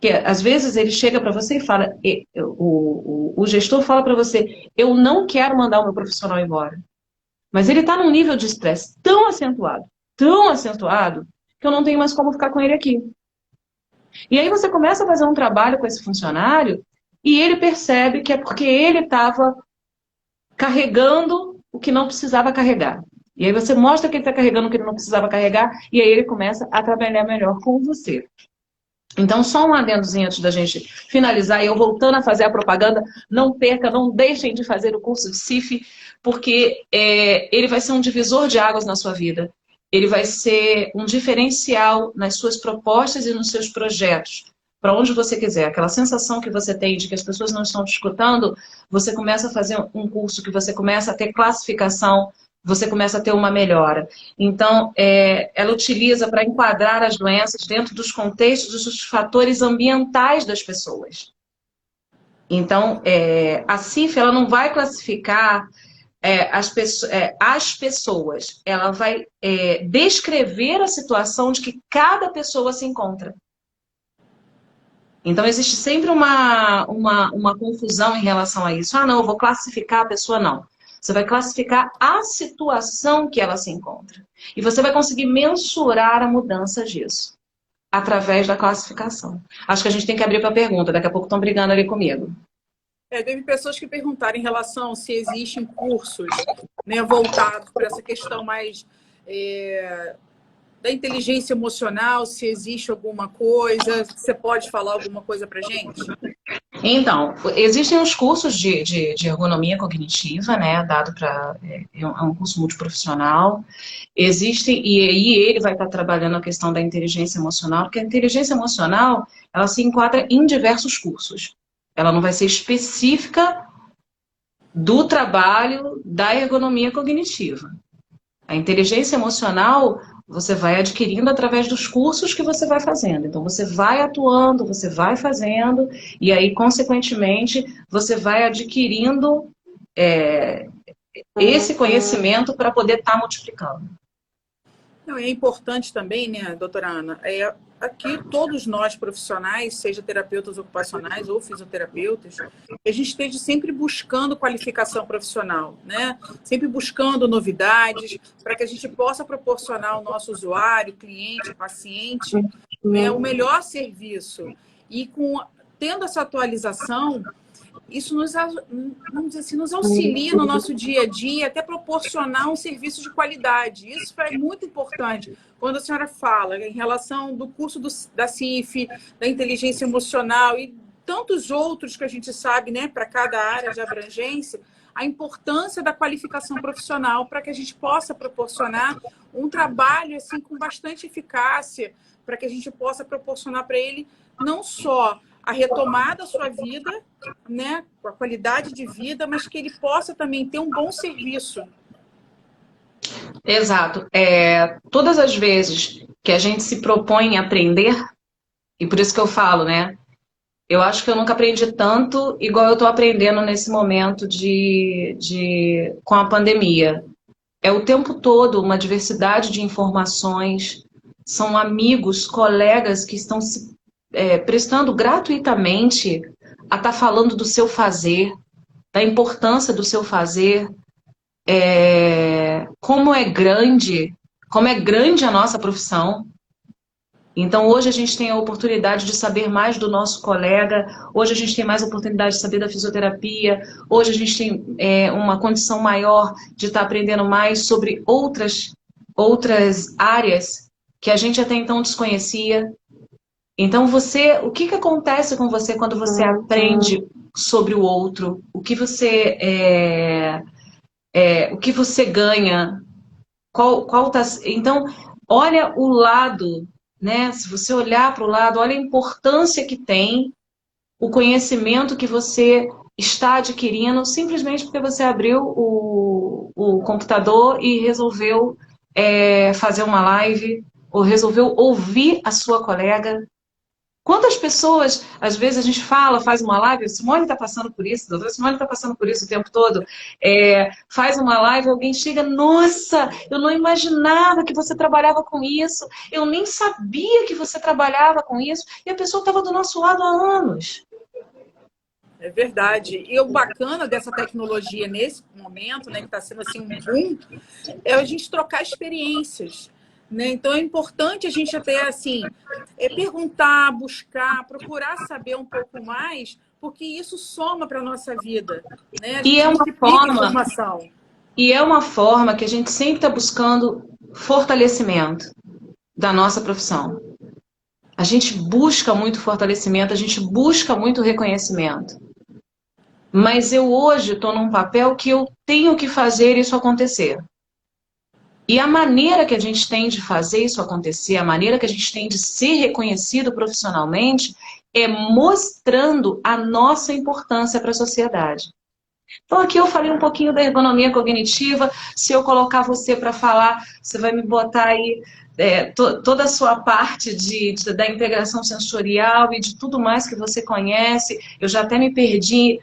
Que às vezes ele chega para você e fala, o gestor fala para você: eu não quero mandar o meu profissional embora. Mas ele está num nível de estresse tão acentuado, que eu não tenho mais como ficar com ele aqui. E aí você começa a fazer um trabalho com esse funcionário e ele percebe que é porque ele estava carregando o que não precisava carregar. E aí você mostra que ele está carregando o que ele não precisava carregar e aí ele começa a trabalhar melhor com você. Então, só um adendozinho antes da gente finalizar, e eu voltando a fazer a propaganda, não perca, não deixem de fazer o curso de CIF, porque ele vai ser um divisor de águas na sua vida. Ele vai ser um diferencial nas suas propostas e nos seus projetos, para onde você quiser. Aquela sensação que você tem de que as pessoas não estão te escutando, você começa a fazer um curso que você começa a ter classificação, você começa a ter uma melhora. Então, ela utiliza para enquadrar as doenças dentro dos contextos, dos fatores ambientais das pessoas. Então, a CIF ela não vai classificar as pessoas, ela vai descrever a situação de que cada pessoa se encontra. Então, existe sempre uma confusão em relação a isso. Ah, não, eu vou classificar a pessoa, não. Você vai classificar a situação que ela se encontra. E você vai conseguir mensurar a mudança disso, através da classificação. Acho que a gente tem que abrir para a pergunta, daqui a pouco estão brigando ali comigo. Teve pessoas que perguntaram em relação se existem cursos, né, voltados para essa questão mais da inteligência emocional, se existe alguma coisa. Você pode falar alguma coisa para a gente? Então, existem os cursos de ergonomia cognitiva, né, dado para... É um curso multiprofissional. Existe, e aí ele vai estar trabalhando a questão da inteligência emocional, porque a inteligência emocional, ela se enquadra em diversos cursos. Ela não vai ser específica do trabalho da ergonomia cognitiva. A inteligência emocional você vai adquirindo através dos cursos que você vai fazendo. Então, você vai atuando, você vai fazendo, e aí, consequentemente, você vai adquirindo esse conhecimento para poder estar multiplicando. Não, é importante também, né, doutora Ana, aqui todos nós profissionais, seja terapeutas ocupacionais ou fisioterapeutas, a gente esteja sempre buscando qualificação profissional, né? Sempre buscando novidades para que a gente possa proporcionar ao nosso usuário, cliente, paciente, o melhor serviço. E tendo essa atualização, isso vamos dizer assim, nos auxilia no nosso dia a dia, até proporcionar um serviço de qualidade. Isso é muito importante. Quando a senhora fala em relação do curso da CIF, da inteligência emocional e tantos outros que a gente sabe, né, para cada área de abrangência, a importância da qualificação profissional para que a gente possa proporcionar um trabalho assim, com bastante eficácia, para que a gente possa proporcionar para ele não só a retomada da sua vida, né, a qualidade de vida, mas que ele possa também ter um bom serviço. Exato. Todas as vezes que a gente se propõe a aprender, e por isso que eu falo, né, eu acho que eu nunca aprendi tanto igual eu estou aprendendo nesse momento com a pandemia. É o tempo todo uma diversidade de informações, são amigos, colegas que estão se prestando gratuitamente a estar falando do seu fazer, da importância do seu fazer, como é grande a nossa profissão. Então, hoje a gente tem a oportunidade de saber mais do nosso colega, hoje a gente tem mais oportunidade de saber da fisioterapia, hoje a gente tem uma condição maior de estar aprendendo mais sobre outras áreas que a gente até então desconhecia. Então, o que acontece com você quando você aprende sobre o outro? O que você ganha? Então, olha o lado, né? Se você olhar para o lado, olha a importância que tem o conhecimento que você está adquirindo simplesmente porque você abriu o computador e resolveu fazer uma live ou resolveu ouvir a sua colega. Quantas pessoas, às vezes a gente faz uma live, Simone está passando por isso, a doutora Simone está passando por isso o tempo todo, faz uma live, alguém chega, nossa, eu não imaginava que você trabalhava com isso, eu nem sabia que você trabalhava com isso, e a pessoa estava do nosso lado há anos. É verdade. E o bacana dessa tecnologia nesse momento, né, que está sendo assim um boom, é a gente trocar experiências. Né? Então é importante a gente até assim perguntar, buscar, procurar saber um pouco mais, porque isso soma para a nossa vida. Né? A gente multiplica informação. E é uma forma que a gente sempre está buscando fortalecimento da nossa profissão. A gente busca muito fortalecimento, a gente busca muito reconhecimento. Mas eu hoje estou num papel que eu tenho que fazer isso acontecer. E a maneira que a gente tem de fazer isso acontecer, a maneira que a gente tem de ser reconhecido profissionalmente, é mostrando a nossa importância para a sociedade. Então aqui eu falei um pouquinho da ergonomia cognitiva. Se eu colocar você para falar, você vai me botar aí toda a sua parte da integração sensorial e de tudo mais que você conhece. Eu já até me perdi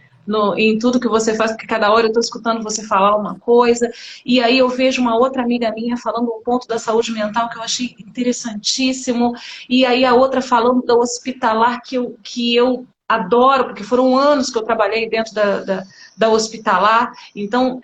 em tudo que você faz, porque cada hora eu estou escutando você falar uma coisa, e aí eu vejo uma outra amiga minha falando um ponto da saúde mental que eu achei interessantíssimo, e aí a outra falando da hospitalar que eu adoro, porque foram anos que eu trabalhei dentro da hospitalar, então,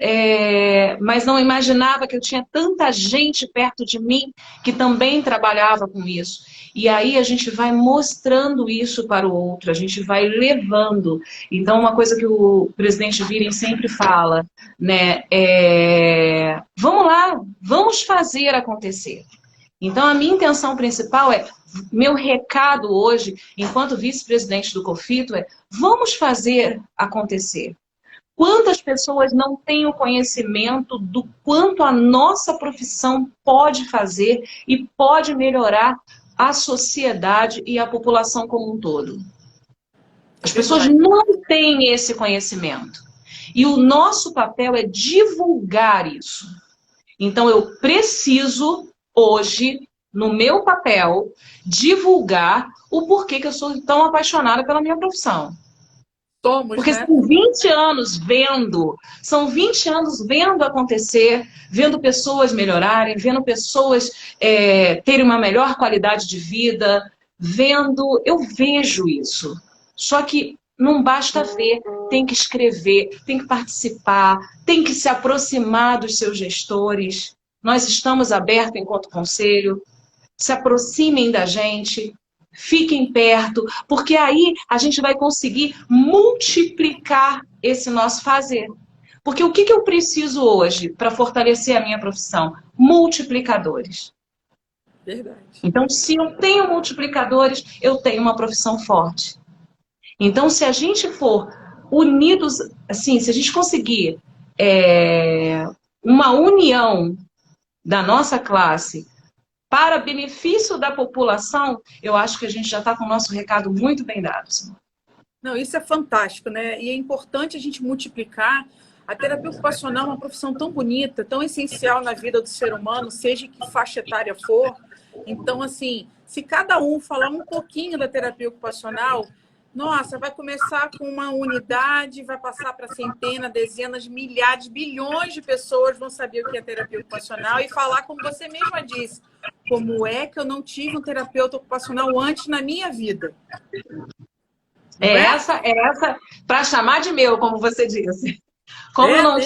mas não imaginava que eu tinha tanta gente perto de mim que também trabalhava com isso. E aí a gente vai mostrando isso para o outro, a gente vai levando. Então, uma coisa que o presidente Viren sempre fala, né, vamos lá, vamos fazer acontecer. Então, a minha intenção principal meu recado hoje, enquanto vice-presidente do COFITO, vamos fazer acontecer. Quantas pessoas não têm o conhecimento do quanto a nossa profissão pode fazer e pode melhorar a sociedade e a população como um todo? As pessoas não têm esse conhecimento. E o nosso papel é divulgar isso. Então, eu preciso, hoje, no meu papel, divulgar o porquê que eu sou tão apaixonada pela minha profissão. Porque né? São 20 anos vendo acontecer, vendo pessoas melhorarem, vendo pessoas terem uma melhor qualidade de vida, eu vejo isso. Só que não basta ver, tem que escrever, tem que participar, tem que se aproximar dos seus gestores. Nós estamos abertos enquanto conselho, se aproximem da gente. Fiquem perto, porque aí a gente vai conseguir multiplicar esse nosso fazer. Porque o que eu preciso hoje para fortalecer a minha profissão? Multiplicadores. Verdade. Então, se eu tenho multiplicadores, eu tenho uma profissão forte. Então, se a gente for unidos, assim, se a gente conseguir uma união da nossa classe para benefício da população, eu acho que a gente já está com o nosso recado muito bem dado. Não, isso é fantástico, né? E é importante a gente multiplicar. A terapia ocupacional é uma profissão tão bonita, tão essencial na vida do ser humano, seja que faixa etária for. Então, assim, se cada um falar um pouquinho da terapia ocupacional, nossa, vai começar com uma unidade, vai passar para centenas, dezenas, milhares, bilhões de pessoas vão saber o que é terapia ocupacional e falar, como você mesma disse, como é que eu não tive um terapeuta ocupacional antes na minha vida. Essa, para chamar de meu, como você disse. Como eu não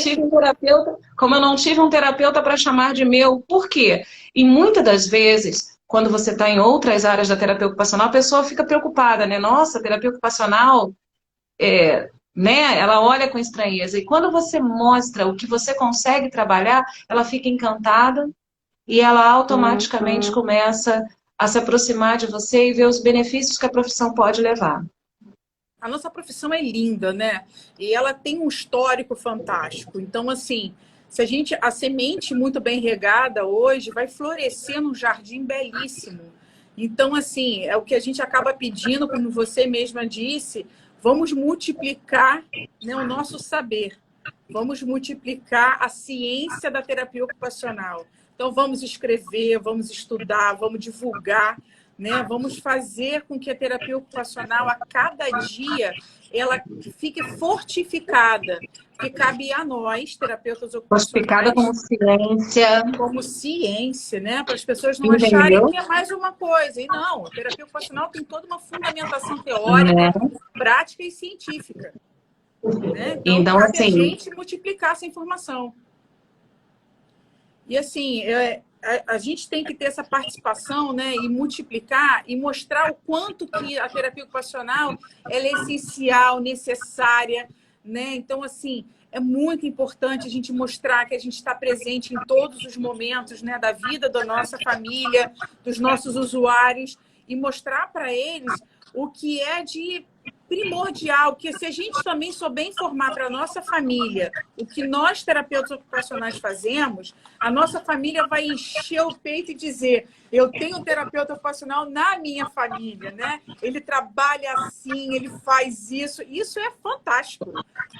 tive um terapeuta para chamar de meu. Por quê? E muitas das vezes, quando você está em outras áreas da terapia ocupacional, a pessoa fica preocupada, né? Nossa, terapia ocupacional, né? Ela olha com estranheza. E quando você mostra o que você consegue trabalhar, ela fica encantada e ela automaticamente começa a se aproximar de você e ver os benefícios que a profissão pode levar. A nossa profissão é linda, né? E ela tem um histórico fantástico. Então, assim, se a semente muito bem regada hoje vai florescer num jardim belíssimo. Então, assim, é o que a gente acaba pedindo, como você mesma disse, vamos multiplicar, né, o nosso saber. Vamos multiplicar a ciência da terapia ocupacional. Então, vamos escrever, vamos estudar, vamos divulgar, né? Vamos fazer com que a terapia ocupacional, a cada dia, ela fique fortificada. Porque cabe a nós, terapeutas Fortificada ocupacionais, como ciência, né? Para as pessoas não acharem entendeu? que é mais uma coisa. E não, a terapia ocupacional tem toda uma fundamentação Né? teórica, prática e científica. Né? Então, Então, cabe a assim, gente multiplicar essa informação. E assim, a gente tem que ter essa participação, né, e multiplicar e mostrar o quanto que a terapia ocupacional ela é essencial, necessária, né? Então, assim, é muito importante a gente mostrar que a gente está presente em todos os momentos, né, da vida da nossa família, dos nossos usuários, e mostrar para eles o que é de primordial, que se a gente também souber informar para a nossa família o que nós, terapeutas ocupacionais, fazemos, a nossa família vai encher o peito e dizer: eu tenho um terapeuta ocupacional na minha família, né? Ele trabalha assim, ele faz isso. Isso é fantástico,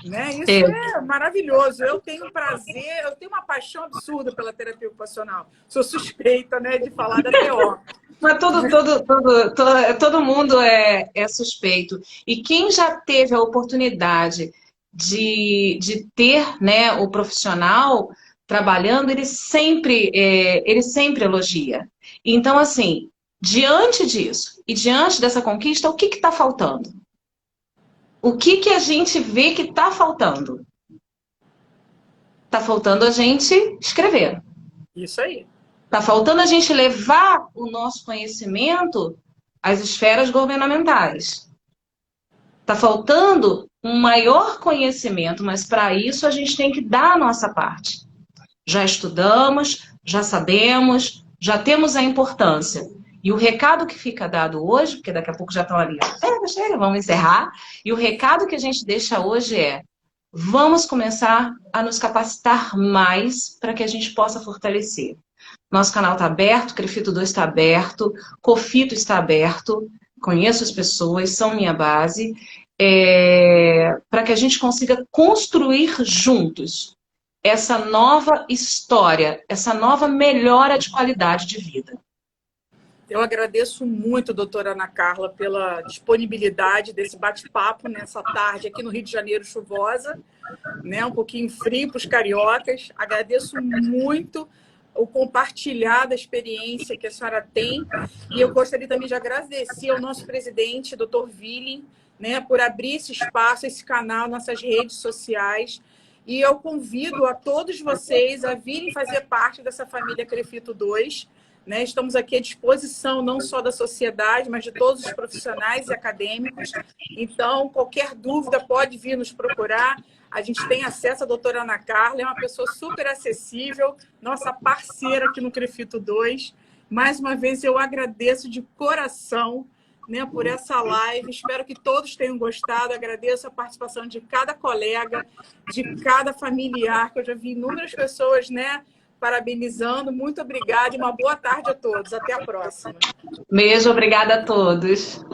né? Isso é maravilhoso. Eu tenho prazer, eu tenho uma paixão absurda pela terapia ocupacional. Sou suspeita, né, de falar da TO. mas todo mundo é suspeito. E quem já teve a oportunidade de ter, né, o profissional trabalhando, ele sempre elogia. Então, assim, diante disso e diante dessa conquista, o que está faltando? O que a gente vê que está faltando? Está faltando a gente escrever. Isso aí. Está faltando a gente levar o nosso conhecimento às esferas governamentais. Está faltando um maior conhecimento, mas para isso a gente tem que dar a nossa parte. Já estudamos, já sabemos, já temos a importância. E o recado que fica dado hoje, porque daqui a pouco já estão ali, chega, vamos encerrar. E o recado que a gente deixa hoje é: vamos começar a nos capacitar mais para que a gente possa fortalecer. Nosso canal está aberto, Crefito 2 está aberto, Cofito está aberto, conheço as pessoas, são minha base, para que a gente consiga construir juntos essa nova história, essa nova melhora de qualidade de vida. Eu agradeço muito, doutora Ana Carla, pela disponibilidade desse bate-papo nessa tarde aqui no Rio de Janeiro chuvosa, né? Um pouquinho frio para os cariocas. Agradeço muito o compartilhar da experiência que a senhora tem. E eu gostaria também de agradecer ao nosso presidente, doutor Willing, né, por abrir esse espaço, esse canal, nossas redes sociais. E eu convido a todos vocês a virem fazer parte dessa família Crefito 2. Né? Estamos aqui à disposição não só da sociedade, mas de todos os profissionais e acadêmicos. Então, qualquer dúvida pode vir nos procurar. A gente tem acesso à doutora Ana Carla, é uma pessoa super acessível, nossa parceira aqui no Crefito 2. Mais uma vez, eu agradeço de coração, né, por essa live. Espero que todos tenham gostado. Agradeço a participação de cada colega, de cada familiar, que eu já vi inúmeras pessoas, né, parabenizando. Muito obrigada e uma boa tarde a todos. Até a próxima. Beijo, obrigada a todos.